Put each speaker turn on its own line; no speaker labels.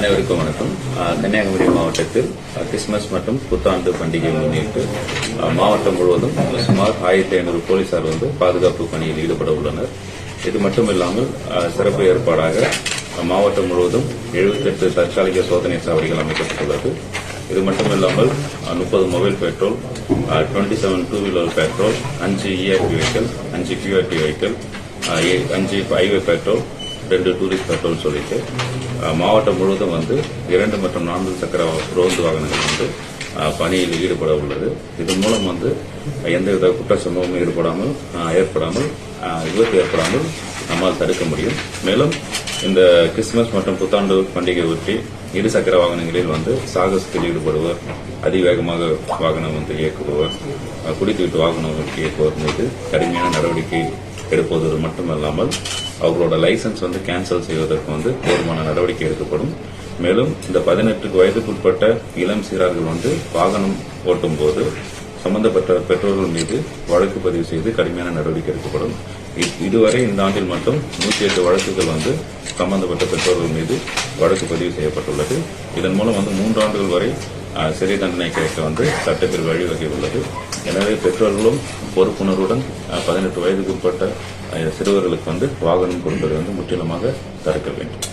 அனைவருக்கும் வணக்கம். கன்னியாகுமரி மாவட்டத்தில் கிறிஸ்துமஸ் மற்றும் புத்தாண்டு பண்டிகை முன்னிட்டு மாவட்டம் முழுவதும் சுமார் 1500 போலீசார் பாதுகாப்பு பணியில் ஈடுபட உள்ளனர். இது மட்டுமில்லாமல் சிறப்பு ஏற்பாடாக மாவட்டம் முழுவதும் 78 தற்காலிக சோதனை சாவடிகள் அமைக்கப்பட்டுள்ளது. இது மட்டுமில்லாமல் 30 mobile patrol, 27 two wheeler patrol, 5 ERP vehicle, 5 QRT vehicle, 5 highway patrol, 2 tourist patrol சொல்லிட்டு மாவட்டம் முழுவதும் 2 மற்றும் 4 சக்கர ரோந்து வாகனங்கள் பணியில் ஈடுபட உள்ளது. இதன் மூலம் எந்தவித குற்ற சம்பவமும் ஏற்படாமல் விபத்து ஏற்படாமல் நம்மால் தடுக்க முடியும். மேலும் இந்த கிறிஸ்துமஸ் மற்றும் புத்தாண்டு பண்டிகை ஒட்டி 2 சக்கர வாகனங்களில் சாகசத்தில் ஈடுபடுவர், அதிவேகமாக வாகனம் இயக்குபவர், குடித்துவிட்டு வாகனம் இயக்குவோர் மீது கடுமையான நடவடிக்கை எடுப்பது மட்டுமல்லாமல் அவர்களோட லைசன்ஸ் கேன்சல் செய்வதற்கு போதுமான நடவடிக்கை எடுக்கப்படும். மேலும் இந்த 18 வயதுக்குட்பட்ட இளம் சீரார்கள் வாகனம் ஓட்டும் போது சம்பந்தப்பட்ட பெற்றோர்கள் மீது வழக்கு பதிவு செய்து கடுமையான நடவடிக்கை எடுக்கப்படும். இதுவரை இந்த ஆண்டில் மட்டும் 108 வழக்குகள் சம்பந்தப்பட்ட பெற்றோர்கள் மீது வழக்கு பதிவு செய்யப்பட்டுள்ளது. இதன் மூலம் 3 ஆண்டுகள் வரை சிறை தண்டனை கிடைக்க சட்டத்தில் வழிவகை உள்ளது. எனவே பெற்றோர்களும் பொறுப்புணர்வுடன் 18 வயதுக்குட்பட்ட சிறுவர்களுக்கு வாகனம் கொடுப்பதை முற்றிலுமாக தடுக்க வேண்டும்.